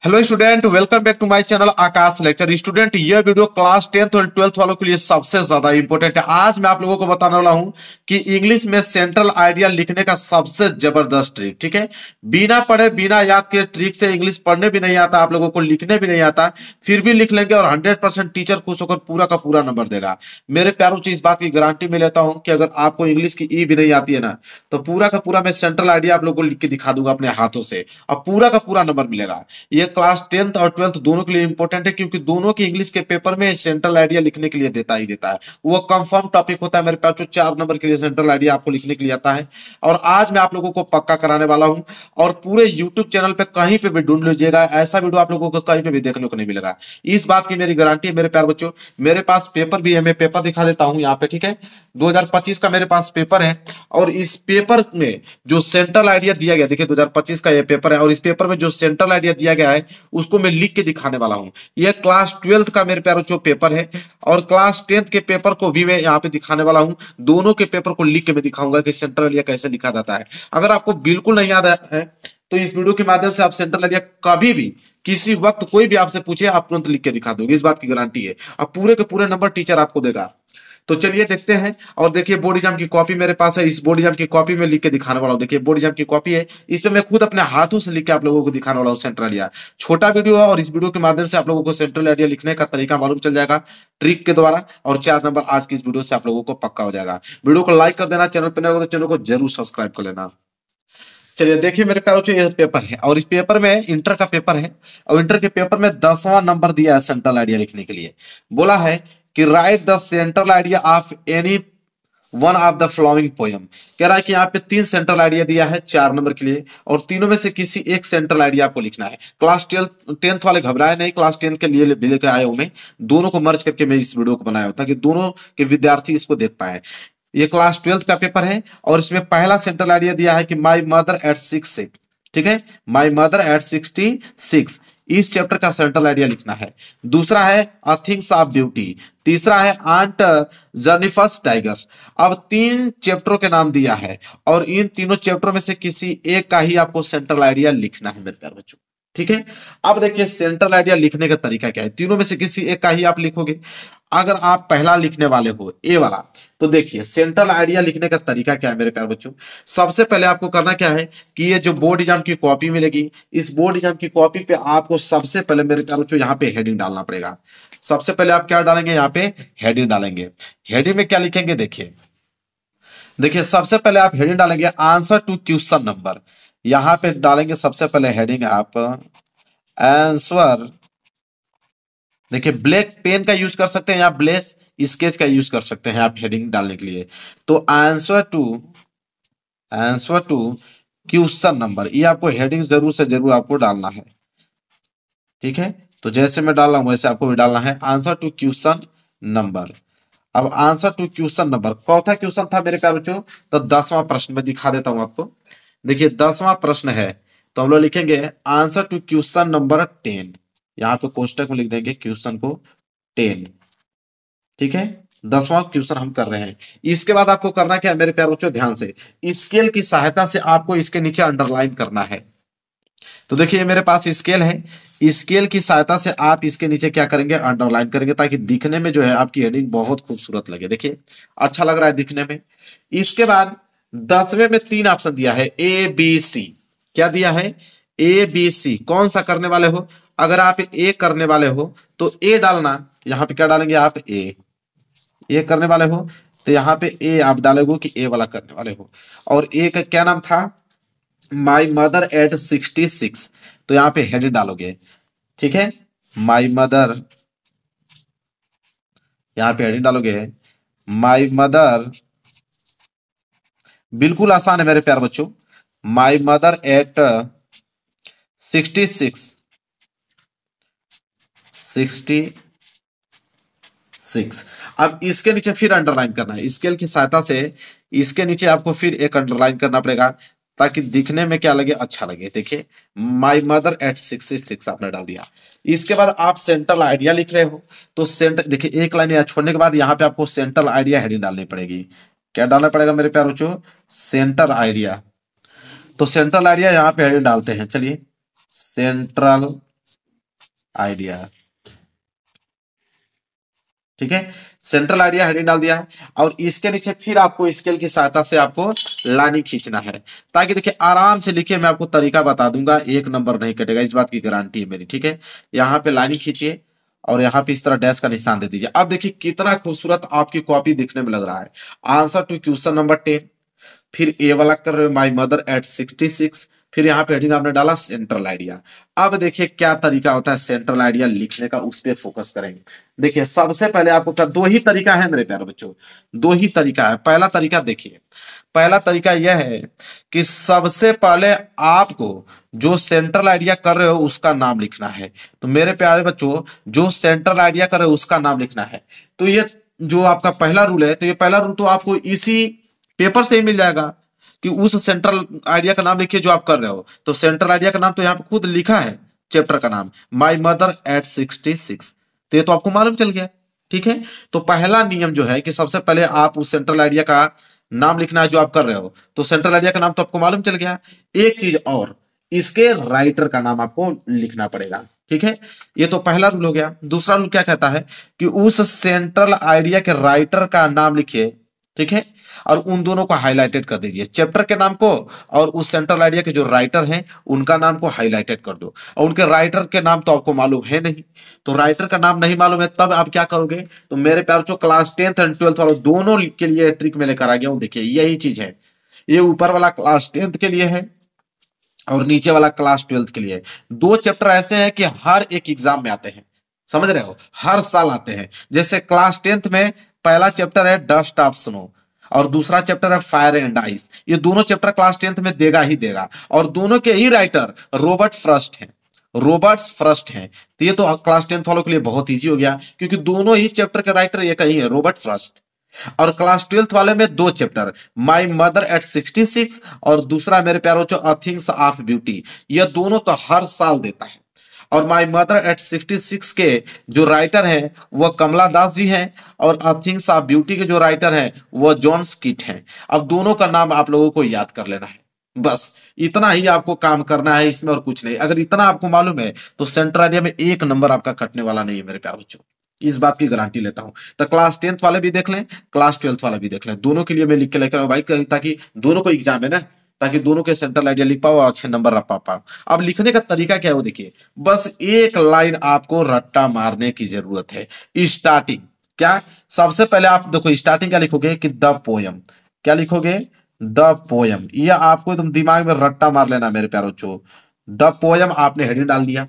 Hello student, welcome back to my channel Aakash lecture. Student, ये video class 10th और 12th वालों के लिए सबसे ज्यादा इंपॉर्टेंट है। आज मैं आप लोगों को बताने वाला हूं कि इंग्लिश में सेंट्रल आइडिया लिखने का सबसे जबरदस्त ट्रिक। ठीक है, बिना पढ़े बिना याद के ट्रिक से इंग्लिश पढ़ने भी नहीं आता, आप लोगों को लिखने भी नहीं आता, फिर भी लिख लेंगे और 100% टीचर खुश होकर पूरा का पूरा नंबर देगा। मेरे प्यारों से इस बात की गारंटी में लेता हूं कि अगर आपको इंग्लिश की ई भी नहीं आती है ना, तो पूरा का पूरा मैं सेंट्रल आइडिया आप लोगों को लिख के दिखा दूंगा अपने हाथों से, और पूरा का पूरा नंबर मिलेगा। ये क्लास 10th और 12th दोनों के लिए इंपॉर्टेंट है, क्योंकि दोनों के इंग्लिश के पेपर में सेंट्रल आइडिया लिखने के लिए देता ही देता है। वो कंफर्म टॉपिक होता है मेरे पास, जो 4 नंबर के लिए सेंट्रल आइडिया आपको लिखने के लिए आता है। और आज मैं आप लोगों को पक्का कराने वाला हूं, और पूरे यूट्यूब चैनल पे कहीं पे भी ढूंढ लीजिएगा, ऐसा वीडियो आप लोगों को कहीं पे भी देखने को नहीं मिलेगा। इस बात की मेरी गारंटी है मेरे प्यार बच्चों। मेरे पास पेपर भी है, मैं पेपर दिखा देता हूं यहाँ पे। ठीक है, 2025 का मेरे पास पेपर है, और इस पेपर में जो सेंट्रल आइडिया दिया गया, देखिए 2025 का ये पेपर है, और इस पेपर में जो सेंट्रल आइडिया दिया गया है उसको मैं लिख के दिखाने वाला हूं। यह क्लास 12th का मेरे प्यारों जो पेपर है, और क्लास 10th के पेपर को भी मैं यहाँ पे दिखाने वाला हूं। दोनों के पेपर को लिख के मैं दिखाऊंगा कि सेंट्रल आइडिया कैसे लिखा जाता है। अगर आपको बिल्कुल नहीं याद है तो इस वीडियो के माध्यम से आप सेंट्रल आइडिया कभी भी किसी वक्त कोई भी आपसे पूछे, आप तुरंत लिख के दिखा दोगे, इस बात की गारंटी है। अब पूरे के पूरे नंबर टीचर आपको देगा। तो चलिए देखते हैं। और देखिए, बोर्ड एग्जाम की कॉपी मेरे पास है, इस बोर्ड एग्जाम की कॉपी में लिख के दिखाने वाला हूं। देखिए, बोर्ड एग्जाम की कॉपी है, इसमें मैं खुद अपने हाथों से लिख के आप लोगों को दिखाने वाला हूं सेंट्रल आइडिया। छोटा वीडियो है, और इस वीडियो के माध्यम से आप लोगों को सेंट्रल आइडिया लिखने का तरीका मालूम चल जाएगा ट्रिक के द्वारा, और 4 नंबर आज की इस वीडियो से आप लोगों को पक्का हो जाएगा। वीडियो को लाइक कर देना, चैनल पर नए हो तो चैनल को जरूर सब्सक्राइब कर लेना। चलिए देखिए मेरे प्यारों, ये पेपर है, और इस पेपर में इंटर का पेपर है, और इंटर के पेपर में 10वां नंबर दिया है सेंट्रल आइडिया लिखने के लिए। बोला है कि right the central idea of any one of the following poem. कह रहा है कि यहाँ पे 3 सेंट्रल आइडिया दिया है 4 नंबर के लिए, और तीनों में से किसी एक सेंट्रल आइडिया आपको लिखना है। क्लास 10th वाले घबराए नहीं, क्लास 10 के लिए भी लेकर आया हूं मैं। दोनों को मर्ज करके मैं इस वीडियो को बनाया होता, कि दोनों के विद्यार्थी इसको देख पाए। ये क्लास 12th का पेपर है, और इसमें पहला सेंट्रल आइडिया दिया है कि माई मदर एट 6। ठीक है, माई मदर एट 66, इस चैप्टर का सेंट्रल आइडिया लिखना है। दूसरा है अ थिंग्स ऑफ ब्यूटी। तीसरा है आंट जर्निफस टाइगर्स। अब 3 चैप्टरों के नाम दिया है, और इन तीनों चैप्टरों में से किसी एक का ही आपको सेंट्रल आइडिया लिखना है मेरे प्यारे बच्चों। ठीक है, अब देखिए सेंट्रल आइडिया लिखने का तरीका क्या है। तीनों में से किसी एक का ही आप लिखोगे। अगर आप पहला लिखने वाले हो, ए वाला, तो देखिए सेंट्रल आइडिया लिखने का तरीका क्या है मेरे प्यारे बच्चों। सबसे पहले आपको करना क्या है कि ये जो बोर्ड एग्जाम की कॉपी मिलेगी, इस बोर्ड एग्जाम की कॉपी पे आपको सबसे पहले मेरे प्यारे बच्चों यहाँ पे हेडिंग डालना पड़ेगा। सबसे पहले आप क्या डालेंगे, यहाँ पे हेडिंग डालेंगे। हेडिंग में क्या लिखेंगे, देखिए देखिए सबसे पहले आप हेडिंग डालेंगे आंसर टू क्वेश्चन नंबर। यहां पे डालेंगे सबसे पहले हेडिंग आप आंसर। देखिए ब्लैक पेन का यूज कर सकते हैं, या ब्लैक स्केच का यूज कर सकते हैं आप हेडिंग डालने के लिए। तो आंसर टू क्वेश्चन नंबर, ये आपको हेडिंग जरूर से जरूर आपको डालना है। ठीक है, तो जैसे मैं डाल रहा हूं वैसे आपको भी डालना है आंसर टू क्वेश्चन नंबर। अब आंसर टू क्वेश्चन नंबर चौथा क्वेश्चन था मेरे प्यारे बच्चों, तो 10वां प्रश्न में दिखा देता हूं आपको। देखिए 10वां प्रश्न है, तो हम लोग लिखेंगे आंसर टू क्वेश्चन नंबर 10। यहाँ पे कोष्टक में लिख देंगे क्वेश्चन को 10। ठीक है, 10वां क्वेश्चन हम कर रहे हैं। इसके बाद आपको करना क्या है मेरे प्यारे बच्चों, ध्यान से स्केल की सहायता से आपको इसके नीचे अंडरलाइन करना है। तो देखिए मेरे पास स्केल है, स्केल की सहायता से आप इसके नीचे क्या करेंगे, अंडरलाइन करेंगे, ताकि दिखने में जो है आपकी हेडिंग बहुत खूबसूरत लगे। देखिए अच्छा लग रहा है दिखने में। इसके बाद 10वें में 3 ऑप्शन दिया है, ए बी सी। क्या दिया है, ए बी सी। कौन सा करने वाले हो, अगर आप ए करने वाले हो तो ए डालना। यहां पे क्या डालेंगे आप, ए करने वाले हो तो यहां पे ए आप डालोगे कि ए वाला करने वाले हो। और ए का क्या नाम था, माई मदर एट 66, तो यहां पे हेडिंग डालोगे। ठीक है, माई मदर, यहां पे हेडिंग डालोगे माई मदर। बिल्कुल आसान है मेरे प्यारे बच्चों, माई मदर एट 66। अब इसके नीचे फिर अंडरलाइन करना है, स्केल की सहायता से इसके नीचे आपको फिर एक अंडरलाइन करना पड़ेगा, ताकि दिखने में क्या लगे, अच्छा लगे। देखिए माई मदर एट 66 आपने डाल दिया। इसके बाद आप सेंट्रल आइडिया लिख रहे हो, तो सेंटर देखिए एक लाइन छोड़ने के बाद यहाँ पे आपको सेंट्रल आइडिया हेडिंग डालनी पड़ेगी। क्या डालना पड़ेगा मेरे प्यारे बच्चों, सेंट्रल आइडिया। तो सेंट्रल आइडिया यहाँ पे हेडिंग डालते हैं। चलिए सेंट्रल आइडिया, ठीक है। सेंट्रल आइडिया हेडिंग डाल दिया है और इसके नीचे फिर आपको स्केल की सहायता से आपको लाइनिंग खींचना है, ताकि देखिए आराम से लिखिए, मैं आपको तरीका बता दूंगा, एक नंबर नहीं कटेगा, इस बात की गारंटी है मेरी, ठीक है। यहाँ पे लाइनिंग खींचिए और यहाँ पे इस तरह डैश का निशान दे दीजिए। अब देखिए कितना खूबसूरत आपकी कॉपी दिखने में लग रहा है। आंसर टू क्वेश्चन नंबर 10, फिर ए वाला कर रहे हो माई मदर एट 66, फिर यहाँ पे हेडिंग आपने डाला सेंट्रल आइडिया। अब देखिए क्या तरीका होता है सेंट्रल आइडिया लिखने का, उस पर फोकस करेंगे। देखिए सबसे पहले आपको क्या, दो ही तरीका है मेरे प्यारे बच्चों, दो ही तरीका है। पहला तरीका देखिए, पहला तरीका यह है कि सबसे पहले आपको जो सेंट्रल आइडिया कर रहे हो उसका नाम लिखना है। तो मेरे प्यारे बच्चों, जो सेंट्रल आइडिया कर रहे हो उसका नाम लिखना है। तो ये जो आपका पहला रूल है, तो ये पहला रूल तो आपको इसी पेपर से ही मिल जाएगा कि उस सेंट्रल आइडिया का नाम लिखिए जो आप कर रहे हो। तो सेंट्रल आइडिया का नाम तो यहाँ पे खुद लिखा है, चैप्टर का नाम माई मदर एट 66, तो ये तो आपको मालूम चल गया, ठीक है। तो पहला नियम जो है कि सबसे पहले आप उस सेंट्रल आइडिया का नाम लिखना है जो आप कर रहे हो। तो सेंट्रल आइडिया का नाम तो आपको मालूम चल गया। एक चीज और, इसके राइटर का नाम आपको लिखना पड़ेगा, ठीक है। ये तो पहला रूल हो गया। दूसरा रूल क्या कहता है कि उस सेंट्रल आइडिया के राइटर का नाम लिखिए, ठीक है, और उन दोनों को हाईलाइटेड कर दीजिए, चैप्टर के नाम को और उस सेंट्रल आइडिया के जो राइटर हैं उनका नाम को हाईलाइटेड कर दो। और उनके राइटर के नाम तो आपको मालूम है नहीं, तो राइटर का नाम नहीं मालूम है, तब आप क्या करोगे, तो मेरे प्यार जो क्लास 10th एंड 12th वालों दोनों के लिए ट्रिक में लेकर आ गया हूं। देखिए यही चीज है, ये ऊपर वाला क्लास 10th के लिए है और नीचे वाला क्लास 12th के लिए। दो चैप्टर ऐसे हैं कि हर एक एग्जाम में आते हैं, समझ रहे हो, हर साल आते हैं। जैसे क्लास 10th में पहला चैप्टर है डस्ट ऑफ स्नो और दूसरा चैप्टर है फायर एंड आइस। ये दोनों चैप्टर क्लास 10th में देगा ही देगा, और दोनों के ही राइटर रॉबर्ट फ्रॉस्ट हैं, रॉबर्ट फ्रॉस्ट हैं। तो ये तो क्लास 10th वालों के लिए बहुत इजी हो गया, क्योंकि दोनों ही चैप्टर के राइटर एक ही है, रॉबर्ट फ्रॉस्ट। और क्लास 12th वाले में दो चैप्टर, माई मदर एट 66 और दूसरा मेरे प्यारो जो अ थिंग्स ऑफ ब्यूटी, ये दोनों तो हर साल देता है। और माई मदर एट 66 के जो राइटर हैं वह कमला दास जी हैं, और अ थिंग्स ऑफ ब्यूटी के जो राइटर हैं वह जॉन स्किट हैं। अब दोनों का नाम आप लोगों को याद कर लेना है, बस इतना ही आपको काम करना है इसमें, और कुछ नहीं। अगर इतना आपको मालूम है तो सेंट्रल आइडिया में एक नंबर आपका कटने वाला नहीं है मेरे प्यारे बच्चों, इस बात की गारंटी लेता हूं। तो क्लास 10th वाले भी देख लें, क्लास 12th वाला भी देख लें, दोनों के लिए मैं लिख के लेकर आऊं भाई, ताकि दोनों को एग्जाम है ना, ताकि दोनों के सेंट्रल आइडिया लिख पाओ और अच्छे नंबर रख पाओ। अब लिखने का तरीका क्या है वो देखिए, बस एक लाइन आपको रट्टा मारने की जरूरत है। स्टार्टिंग क्या, सबसे पहले आप देखो स्टार्टिंग क्या लिखोगे कि द पोयम, क्या लिखोगे, द पोयम। ये आपको एकदम दिमाग में रट्टा मार लेना मेरे प्यारो बच्चों। द पोयम आपने हेडिंग डाल दिया।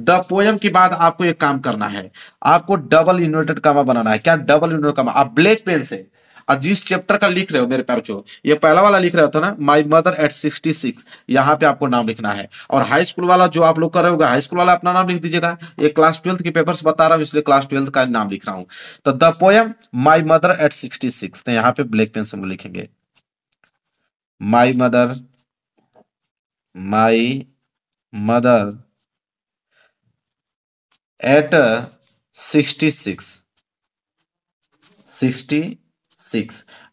द पोयम के बाद आपको एक काम करना है, आपको डबल इन्वर्टेड कॉमा बनाना है। क्या डबल इन्वर्टेड कॉमा, आप ब्लैक पेन से और जिस चैप्टर का लिख रहे हो मेरे प्यारे बच्चों, ये पहला वाला लिख रहे हो ना, माय मदर एट 66, यहाँ पे आपको नाम लिखना है। और हाई स्कूल वाला जो आप लोग कर रहे होगा, हाई स्कूल वाला अपना नाम लिख दीजिएगा। ये क्लास 12th के पेपर से बता रहा हूँ इसलिए क्लास 12th का नाम लिख रहा हूँ। तो the poem my mother at 66, तो यहाँ पे ब्लैक पेन से हम लिखेंगे my mother, my mother at 66।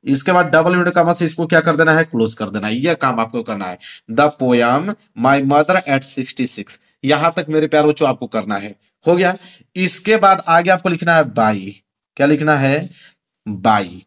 इसके बाद डबल इन्वर्टेड कॉमा से इसको क्या कर देना है, क्लोज कर देना है। यह काम आपको करना है, the poem my mother at 66, यहां तक मेरे प्यारे बच्चों आपको करना है। हो गया। इसके बाद आगे आपको लिखना है बाई, क्या लिखना है, बाई।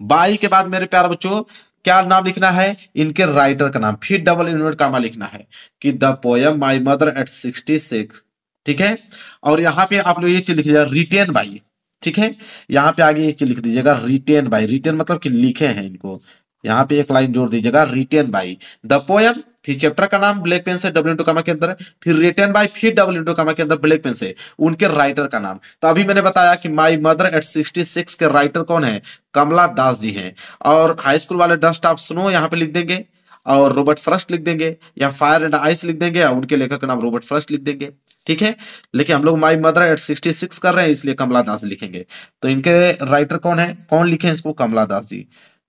बाई के बाद मेरे प्यारे बच्चों क्या नाम लिखना है, इनके राइटर का नाम, फिर डबल इन्वर्टेड कॉमा लिखना है कि the poem my mother at 66, ठीक है। और यहाँ पे आप लोग ये चीज लिख दीजिएगा रिटेन बाई, ठीक है। यहाँ पे आगे ये चीज लिख दीजिएगा रिटेन बाई, रिटेन मतलब कि लिखे हैं इनको, यहाँ पे एक लाइन जोड़ दीजिएगा रिटेन बाई द पोयम, फिर चैप्टर का नाम ब्लैक पेन से डबल इनटू कॉमा के अंदर, फिर रिटेन बाई, फिर डबल इनटू कॉमा के अंदर ब्लैक पेन से उनके राइटर का नाम। तो अभी मैंने बताया कि माय मदर एट 66 के राइटर कौन है, कमला दास जी हैं। और हाई स्कूल वाले डस्ट ऑफ स्नो यहाँ पे लिख देंगे, और रॉबर्ट फ्रॉस्ट लिख देंगे, या फायर एंड आइस लिख देंगे, और उनके लेखक का नाम रॉबर्ट फ्रॉस्ट लिख देंगे, ठीक है। लेकिन हम लोग माय मदर एट 66 कर रहे हैं इसलिए कमला दास लिखेंगे। तो इनके राइटर कौन है, कौन लिखे हैं इसको, कमला दास जी।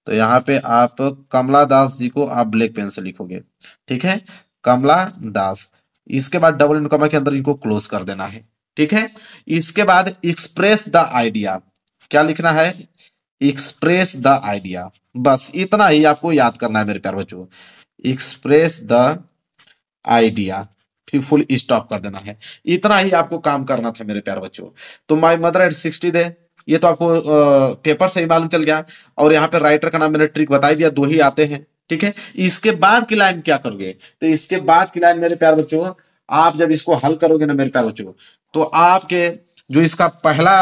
तो यहाँ पे आप कमला दास जी को आप ब्लैक पेन से लिखोगे, ठीक है, कमला दास। इसके बाद डबल इनटू कॉमा के अंदर इनको क्लोज कर देना है, ठीक है। इसके बाद एक्सप्रेस द आइडिया, क्या लिखना है, एक्सप्रेस द आइडिया। बस इतना ही आपको याद करना है मेरे प्यारे बच्चों, एक्सप्रेस द आइडिया। फिर फुल स्टॉप कर देना है। इतना ही आपको काम करना था मेरे प्यारे बच्चों। तो माय मदर एट 60 दे, ये तो आपको पेपर से ही मालूम चल गया। और यहाँ पे राइटर का नाम मैंने ट्रिक बता दिया, दो ही आते हैं, ठीक है। इसके बाद की लाइन क्या करोगे, तो इसके बाद की लाइन मेरे प्यारे बच्चों, आप जब इसको हल करोगे ना मेरे प्यारे बच्चों, तो आपके जो इसका पहला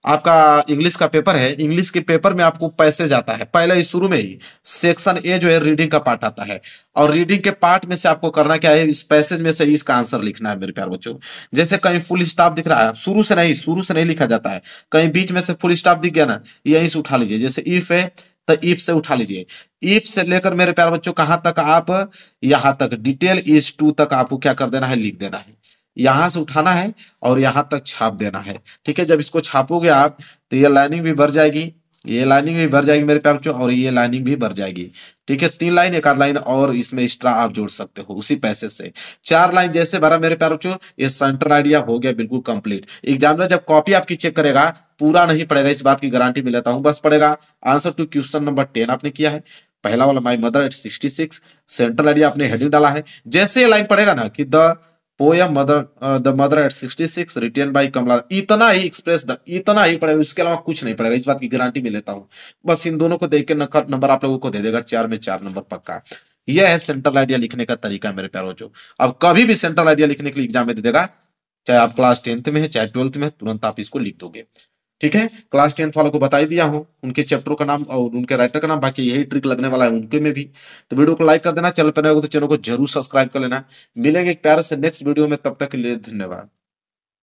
आपका इंग्लिश का पेपर है, इंग्लिश के पेपर में आपको पैसे जाता है पहले ही शुरू में ही सेक्शन ए जो है रीडिंग का पार्ट आता है। और रीडिंग के पार्ट में से आपको करना क्या है, इस पैसेज में से इसका आंसर लिखना है मेरे प्यारे बच्चों। जैसे कहीं फुल स्टॉप दिख रहा है, शुरू से नहीं लिखा जाता है, कहीं बीच में से फुल स्टॉप दिख गया ना, यहीं से उठा लीजिए। जैसे इफ है तो इफ से उठा लीजिए। इफ से लेकर मेरे प्यारे बच्चों कहां तक, आप यहां तक डिटेल इज टू तक आपको क्या कर देना है, लिख देना है। यहां से उठाना है और यहां तक छाप देना है, ठीक है। जब इसको छापोगे आप तो ये लाइनिंग भी भर जाएगी, ये लाइनिंग भी भर जाएगी मेरे प्यारे बच्चों, और ये लाइनिंग भी भर जाएगी, ठीक है। 3 लाइन, एक आध लाइन और इसमें एक्स्ट्रा आप जोड़ सकते हो उसी पैसे से। 4 लाइन जैसे भरा मेरे प्यारे बच्चों, ये सेंट्रल आइडिया हो गया बिल्कुल कंप्लीट। एग्जामिनर जब कॉपी आपकी चेक करेगा, पूरा नहीं पड़ेगा, इस बात की गारंटी मैं लेता हूं, बस पड़ेगा आंसर टू क्वेश्चन नंबर 10 आपने किया है, पहला वाला my mother at 66, central idea आपने हेडिंग डाला है। जैसे ये लाइन पड़ेगा ना कि the poem the mother at 66 written by Kamala, इतना ही एक्सप्रेस द, इतना ही पड़ेगा, उसके अलावा कुछ नहीं पड़ेगा, इस बात की गारंटी मैं लेता हूं। बस इन दोनों को देख के नंबर आप लोगों को दे देगा, 4 में 4 नंबर पक्का। यह है सेंट्रल आइडिया लिखने का तरीका मेरे प्यारे बच्चों। अब कभी भी सेंट्रल आइडिया लिखने के लिए एग्जाम में दे देगा, चाहे आप क्लास 10th में है चाहे 12th में, तुरंत आप इसको लिख दोगे, ठीक है। क्लास 10th वालों को बता ही दिया हूं उनके चैप्टरों का नाम और उनके राइटर का नाम, बाकी यही ट्रिक लगने वाला है उनके में भी। तो वीडियो को लाइक कर देना, चैनल पर नए हो तो चैनल को जरूर सब्सक्राइब कर लेना। मिलेंगे एक प्यारे से नेक्स्ट वीडियो में, तब तक के लिए धन्यवाद।